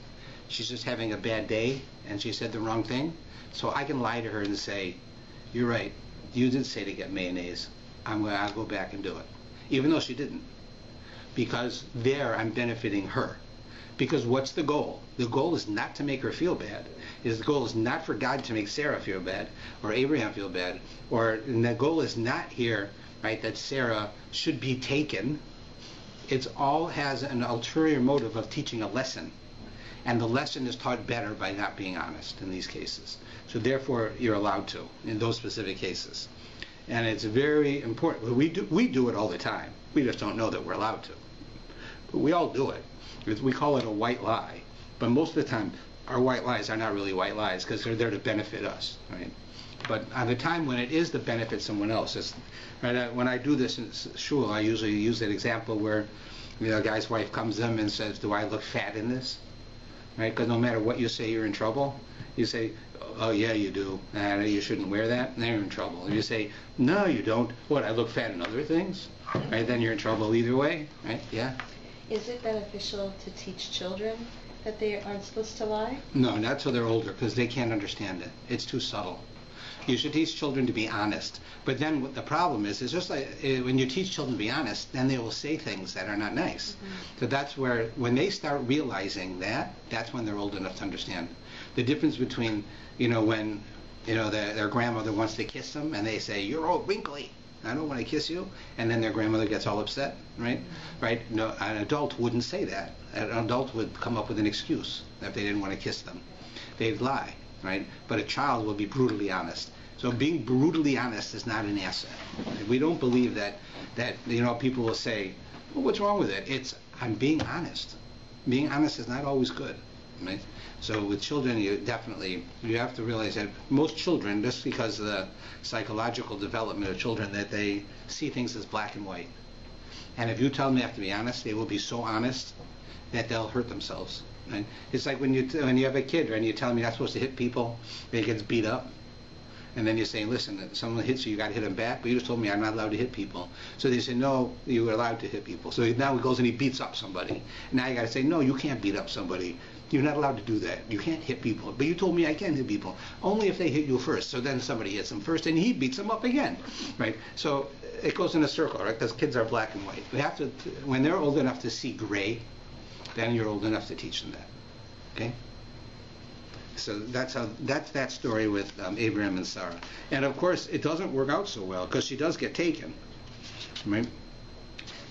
she's just having a bad day, and she said the wrong thing. So I can lie to her and say, you're right, you did say to get mayonnaise. I'll go back and do it. Even though she didn't. Because there I'm benefiting her. Because what's the goal? The goal is not to make her feel bad. The goal is not for God to make Sarah feel bad or Abraham feel bad. And the goal is not here, right, that Sarah should be taken. It all has an ulterior motive of teaching a lesson. And the lesson is taught better by not being honest in these cases. So therefore, you're allowed to in those specific cases. And it's very important. We do it all the time. We just don't know that we're allowed to. But we all do it. We call it a white lie. But most of the time, our white lies are not really white lies because they're there to benefit us, right? But at the time when it is to benefit someone else, right, when I do this in shul, I usually use that example where a guy's wife comes to him and says, do I look fat in this? Right? Because no matter what you say, you're in trouble. You say, oh yeah, you do, and you shouldn't wear that, and then you're in trouble. And you say, no, you don't. What, I look fat in other things? Right? Then you're in trouble either way, right? Yeah. Is it beneficial to teach children that they aren't supposed to lie? No, not till they're older, because they can't understand it. It's too subtle. You should teach children to be honest. But then what the problem is just like when you teach children to be honest, then they will say things that are not nice. Mm-hmm. So that's where, when they start realizing that, that's when they're old enough to understand. The difference between, when, their grandmother wants to kiss them, and they say, you're all wrinkly, I don't want to kiss you, and then their grandmother gets all upset, right? Mm-hmm. Right? No, an adult wouldn't say that. An adult would come up with an excuse if they didn't want to kiss them. They'd lie, right? But a child will be brutally honest. So being brutally honest is not an asset. We don't believe that people will say, well, what's wrong with it? It's, I'm being honest. Being honest is not always good, right? So with children, you have to realize that most children, just because of the psychological development of children, that they see things as black and white. And if you tell them they have to be honest, they will be so honest that they'll hurt themselves. Right? It's like when you have a kid and you tell them you're not supposed to hit people, and he gets beat up. And then you say, listen, if someone hits you, you got to hit him back. But you just told me I'm not allowed to hit people. So they say, no, you were allowed to hit people. So now he goes and he beats up somebody. Now you got to say, no, you can't beat up somebody. You're not allowed to do that. You can't hit people. But you told me I can hit people. Only if they hit you first. So then somebody hits them first, and he beats them up again. Right? So it goes in a circle, right? Because kids are black and white. We have to, when they're old enough to see gray, then you're old enough to teach them that. Okay? So that's that story with Abraham and Sarah. And of course, it doesn't work out so well because she does get taken, right?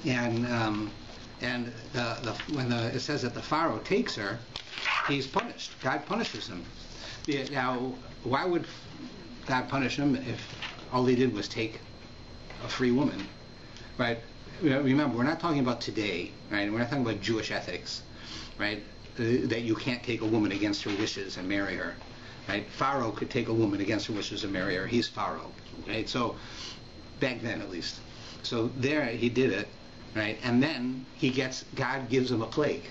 And when it says that the Pharaoh takes her, he's punished. God punishes him. Now, why would God punish him if all he did was take a free woman, right? Remember, we're not talking about today, right? We're not talking about Jewish ethics, right? That you can't take a woman against her wishes and marry her, right? Pharaoh could take a woman against her wishes and marry her. He's Pharaoh, right? So back then, at least. So there, he did it, right? And then God gives him a plague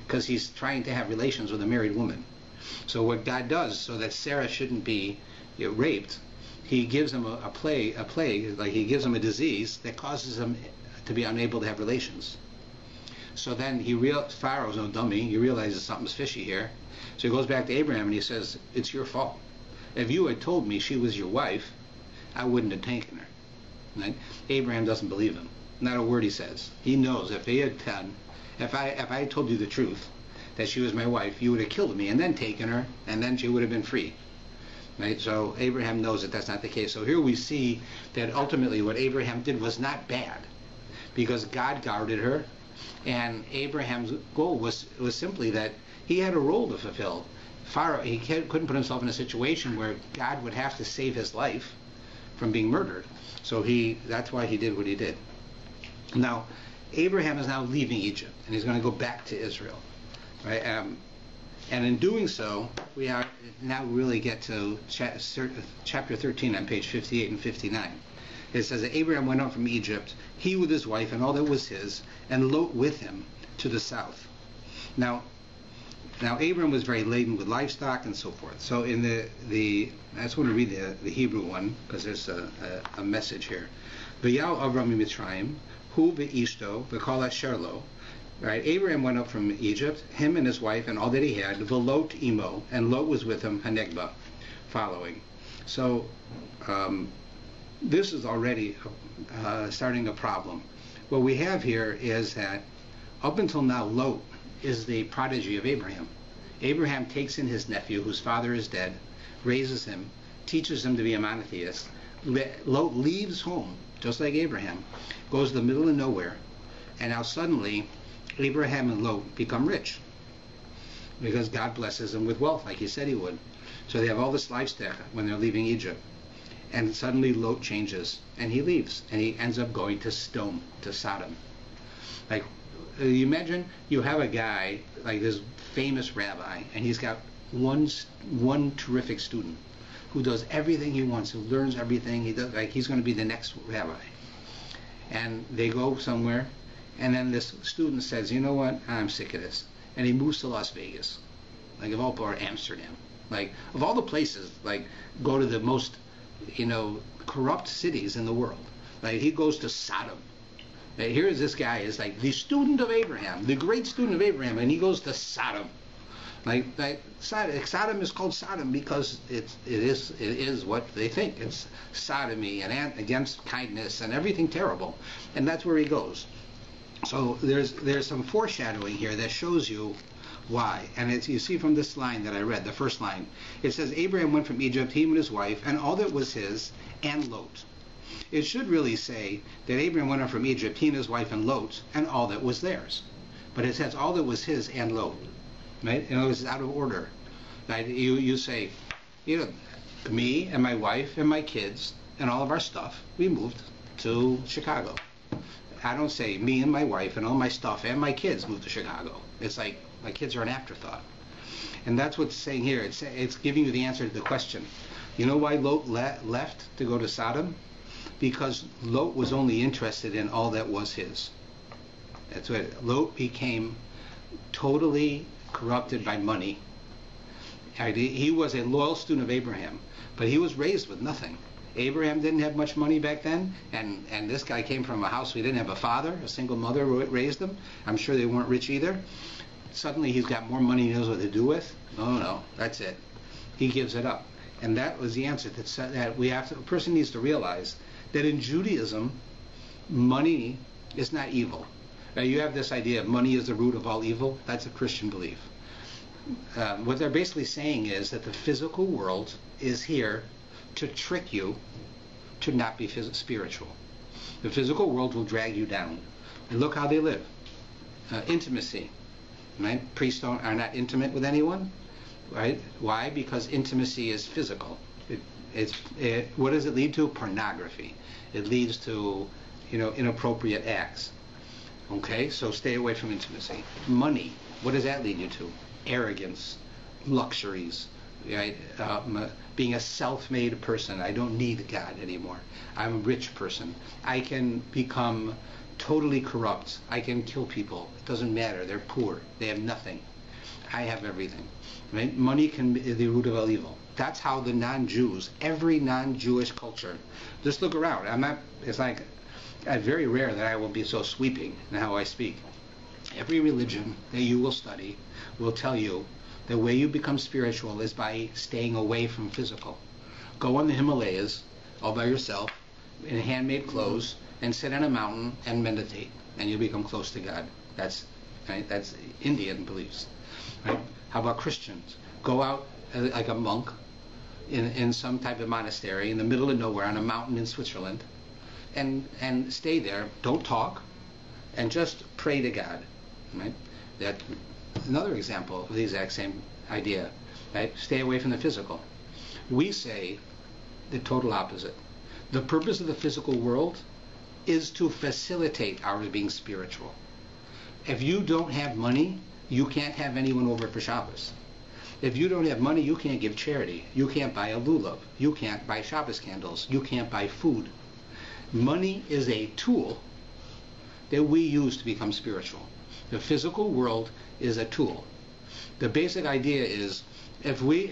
because he's trying to have relations with a married woman. So what God does, so that Sarah shouldn't be raped, he gives him a plague, like he gives him a disease that causes him to be unable to have relations. So then Pharaoh's no dummy. He realizes something's fishy here. So he goes back to Abraham and he says, it's your fault. If you had told me she was your wife, I wouldn't have taken her. Right? Abraham doesn't believe him. Not a word he says. He knows if I had told you the truth, that she was my wife, you would have killed me and then taken her, and then she would have been free. Right? So Abraham knows that that's not the case. So here we see that ultimately what Abraham did was not bad, because God guarded her, and Abraham's goal was simply that he had a role to fulfill. He couldn't put himself in a situation where God would have to save his life from being murdered. So that's why he did what he did. Now, Abraham is now leaving Egypt, and he's going to go back to Israel. Right? And in doing so, we are now really get to chapter 13 on page 58 and 59. It says that Abraham went out from Egypt, he with his wife and all that was his, and Lot with him to the south. Now Abram was very laden with livestock and so forth. So in I just want to read the Hebrew one, because there's a message here. V'yal Avram Mitzrayim, hu v'ishto v'kol asher lo. Right, Abraham went up from Egypt, him and his wife and all that he had, v'lot imo, and Lot was with him, hanegba, following. So this is already starting a problem. What we have here is that up until now, Lot is the prodigy of Abraham. Abraham takes in his nephew, whose father is dead, raises him, teaches him to be a monotheist. Lot leaves home, just like Abraham, goes to the middle of nowhere, and now suddenly Abraham and Lot become rich because God blesses them with wealth, like he said he would. So they have all this livestock when they're leaving Egypt. And suddenly Lot changes, and he leaves, and he ends up going to Sodom. Like, you imagine you have a guy like this famous rabbi, and he's got one terrific student who does everything he wants, who learns everything. He's going to be the next rabbi. And they go somewhere, and then this student says, you know what, I'm sick of this. And he moves to Las Vegas, or Amsterdam. Like, of all the places, like, go to the most, corrupt cities in the world. Like, he goes to Sodom. Here is this guy, is like the student of Abraham, the great student of Abraham, and he goes to Sodom. Like Sodom is called Sodom because it is what they think. It's sodomy and against kindness and everything terrible, and that's where he goes. So there's some foreshadowing here that shows you why. And you see from this line that I read, the first line, it says Abraham went from Egypt, he and his wife, and all that was his, and Lot. It should really say that Abraham went up from Egypt, he and his wife, and Lot, and all that was theirs. But it says all that was his and Lot. Right? In other words, it's out of order. Right? You say, me and my wife and my kids and all of our stuff, we moved to Chicago. I don't say me and my wife and all my stuff and my kids moved to Chicago. It's like my kids are an afterthought. And that's what's saying here. It's giving you the answer to the question. You know why Lot left to go to Sodom? Because Lot was only interested in all that was his. That's what Lot became totally corrupted by money. He was a loyal student of Abraham, but he was raised with nothing. Abraham didn't have much money back then, and this guy came from a house where he didn't have a father. A single mother raised him. I'm sure they weren't rich either. Suddenly he's got more money he knows what to do with. No, that's it. He gives it up. And that was the answer that a person needs to realize that in Judaism, money is not evil. Now you have this idea of money is the root of all evil. That's a Christian belief. What they're basically saying is that the physical world is here to trick you to not be spiritual. The physical world will drag you down. And look how they live. Intimacy. Right? Priests are not intimate with anyone. Right? Why? Because intimacy is physical. What does it lead to? Pornography. It leads to, inappropriate acts. Okay, so stay away from intimacy. Money. What does that lead you to? Arrogance, luxuries, right? Being a self-made person. I don't need God anymore. I'm a rich person. I can become totally corrupt. I can kill people. It doesn't matter. They're poor. They have nothing. I have everything. Right? Money can be the root of all evil. That's how the non-Jews, every non-Jewish culture, just look around. It's very rare that I will be so sweeping in how I speak. Every religion that you will study will tell you the way you become spiritual is by staying away from physical. Go on the Himalayas all by yourself in handmade clothes and sit on a mountain and meditate, and you'll become close to God. That's Indian beliefs. Right? How about Christians? Go out like a monk in some type of monastery in the middle of nowhere on a mountain in Switzerland, and stay there, don't talk, and just pray to God. Right? That another example of the exact same idea. Right? Stay away from the physical. We say the total opposite. The purpose of the physical world is to facilitate our being spiritual. If you don't have money, you can't have anyone over for Shabbos. If you don't have money, you can't give charity. You can't buy a lulav. You can't buy Shabbos candles. You can't buy food. Money is a tool that we use to become spiritual. The physical world is a tool. The basic idea is, if we,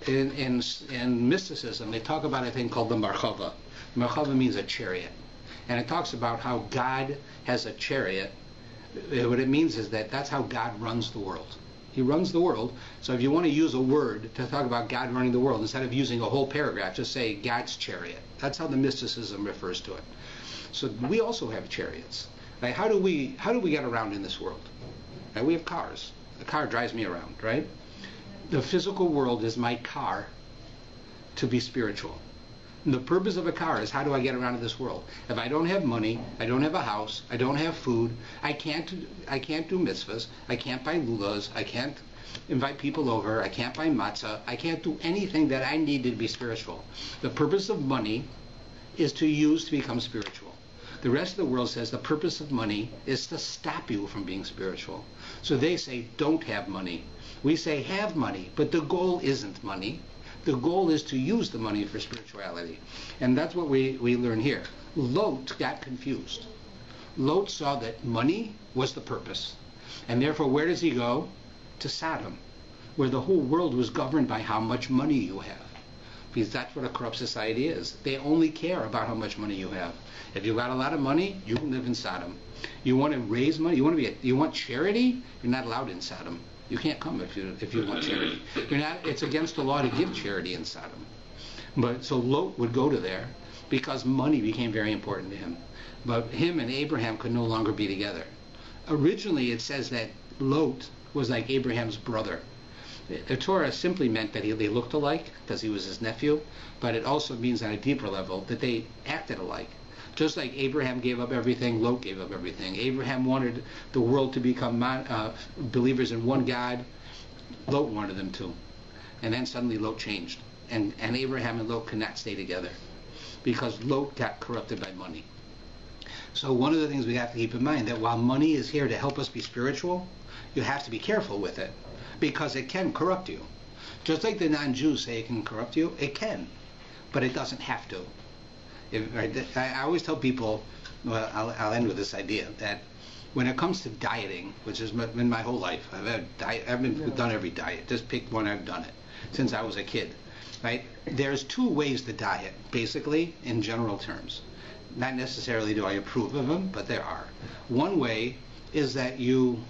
in mysticism, they talk about a thing called the marchava. Marchava means a chariot. And it talks about how God has a chariot. What it means is that that's how God runs the world. He runs the world. So if you want to use a word to talk about God running the world, instead of using a whole paragraph, just say God's chariot. That's how the mysticism refers to it. So we also have chariots. Right? How do we get around in this world? Right? We have cars. A car drives me around, right? The physical world is my car to be spiritual. And the purpose of a car is, how do I get around in this world? If I don't have money, I don't have a house, I don't have food, I can't do mitzvahs, I can't buy lulas, I can't invite people over, I can't buy matzah, I can't do anything that I need to be spiritual. The purpose of money is to use to become spiritual. The rest of the world says the purpose of money is to stop you from being spiritual. So they say, don't have money. We say, have money, but the goal isn't money. The goal is to use the money for spirituality. And that's what we learn here. Lot got confused. Lot saw that money was the purpose. And therefore, where does he go? To Sodom, where the whole world was governed by how much money you have. Because that's what a corrupt society is. They only care about how much money you have. If you've got a lot of money, you can live in Sodom. You want to raise money, you want charity, you're not allowed in Sodom. You can't come if you want charity. It's against the law to give charity in Sodom. But so Lot would go to there because money became very important to him. But him and Abraham could no longer be together. Originally it says that Lot was like Abraham's brother. The Torah simply meant that they looked alike because he was his nephew, but it also means on a deeper level that they acted alike. Just like Abraham gave up everything, Lot gave up everything. Abraham wanted the world to become believers in one God. Lot wanted them to. And then suddenly Lot changed. And Abraham and Lot could not stay together because Lot got corrupted by money. So one of the things we have to keep in mind, that while money is here to help us be spiritual, you have to be careful with it because it can corrupt you. Just like the non-Jews say it can corrupt you, it can, but it doesn't have to. I always tell people, well, I'll end with this idea, that when it comes to dieting, which has been my whole life, I've done every diet, just pick one, I've done it, since I was a kid, right? There's two ways to diet, basically, in general terms. Not necessarily do I approve of them, but there are. One way is that you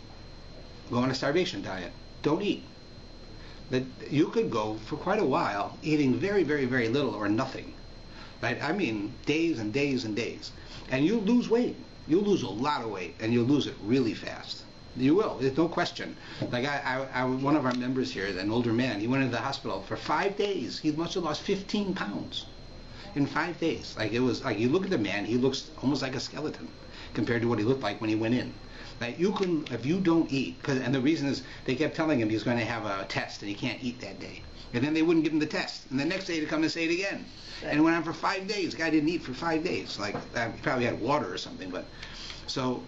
go on a starvation diet. Don't eat. That you could go for quite a while eating very, very, very little or nothing. Right? I mean, days and days and days. And you lose weight. You lose a lot of weight, and you lose it really fast. You will. There's no question. Like one of our members here, an older man, he went into the hospital for 5 days. He must have lost 15 pounds in 5 days. Like, it was like, you look at the man, he looks almost like a skeleton compared to what he looked like when he went in. Right? You can, if you don't eat, and the reason is they kept telling him he was going to have a test and he can't eat that day. And then they wouldn't give him the test. And the next day to come and say it again. And it went on for 5 days. The guy didn't eat for 5 days. Like, he probably had water or something. But so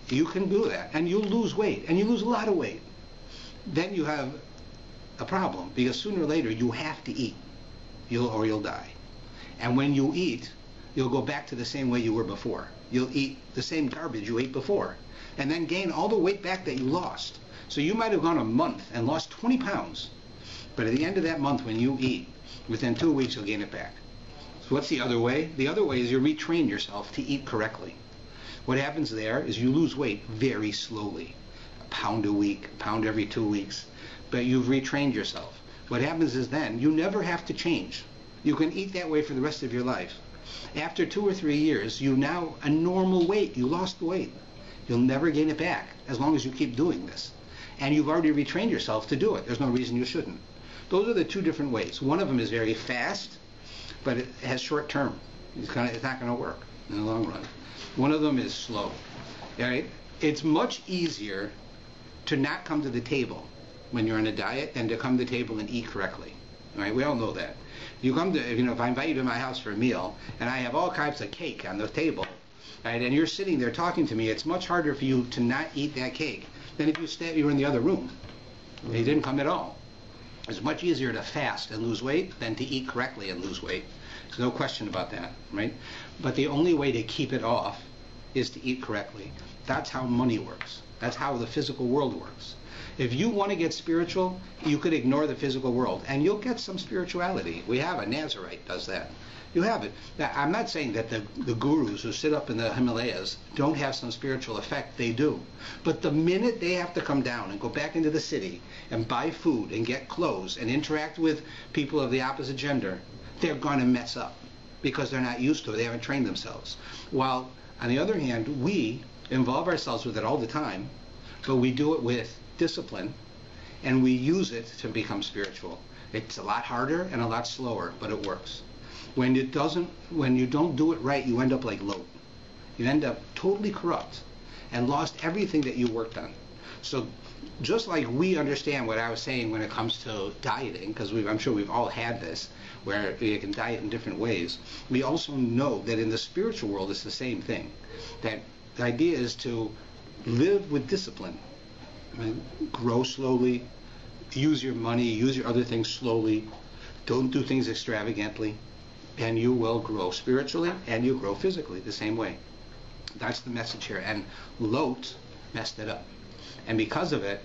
you can do that. And you lose weight. And you lose a lot of weight. Then you have a problem. Because sooner or later you have to eat. Or you'll die. And when you eat, you'll go back to the same way you were before. You'll eat the same garbage you ate before. And then gain all the weight back that you lost. So you might have gone a month and lost 20 pounds. But at the end of that month, when you eat, within 2 weeks, you'll gain it back. So what's the other way? The other way is you retrain yourself to eat correctly. What happens there is you lose weight very slowly. A pound a week, a pound every 2 weeks. But you've retrained yourself. What happens is then you never have to change. You can eat that way for the rest of your life. After 2 or 3 years, you now a normal weight. You lost the weight. You'll never gain it back as long as you keep doing this. and you've already retrained yourself to do it. There's no reason you shouldn't. Those are the two different ways. One of them is very fast, but it has short term. It's not going to work in the long run. One of them is slow. All right? It's much easier to not come to the table when you're on a diet than to come to the table and eat correctly. All right? We all know that. You come to, if I invite you to my house for a meal and I have all kinds of cake on the table, right, and you're sitting there talking to me, it's much harder for you to not eat that cake than if you were in the other room. You didn't come at all. It's much easier to fast and lose weight than to eat correctly and lose weight. There's no question about that, right? But the only way to keep it off is to eat correctly. That's how money works. That's how the physical world works. If you want to get spiritual, you could ignore the physical world, and you'll get some spirituality. We have a Nazarite does that. You have it. Now, I'm not saying that the gurus who sit up in the Himalayas don't have some spiritual effect. They do. But the minute they have to come down and go back into the city and buy food and get clothes and interact with people of the opposite gender, they're going to mess up because they're not used to it. They haven't trained themselves. While, on the other hand, we involve ourselves with it all the time, but we do it with discipline, and we use it to become spiritual. It's a lot harder and a lot slower, but it works. When you don't do it right, you end up like Lot. You end up totally corrupt and lost everything that you worked on. So just like we understand what I was saying when it comes to dieting, because I'm sure we've all had this, where you can diet in different ways, we also know that in the spiritual world it's the same thing. That the idea is to live with discipline. Grow slowly, use your money, use your other things slowly, don't do things extravagantly, and you will grow spiritually and you grow physically the same way. That's the message here. And Lot messed it up. And because of it,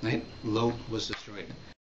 right, Lot was destroyed.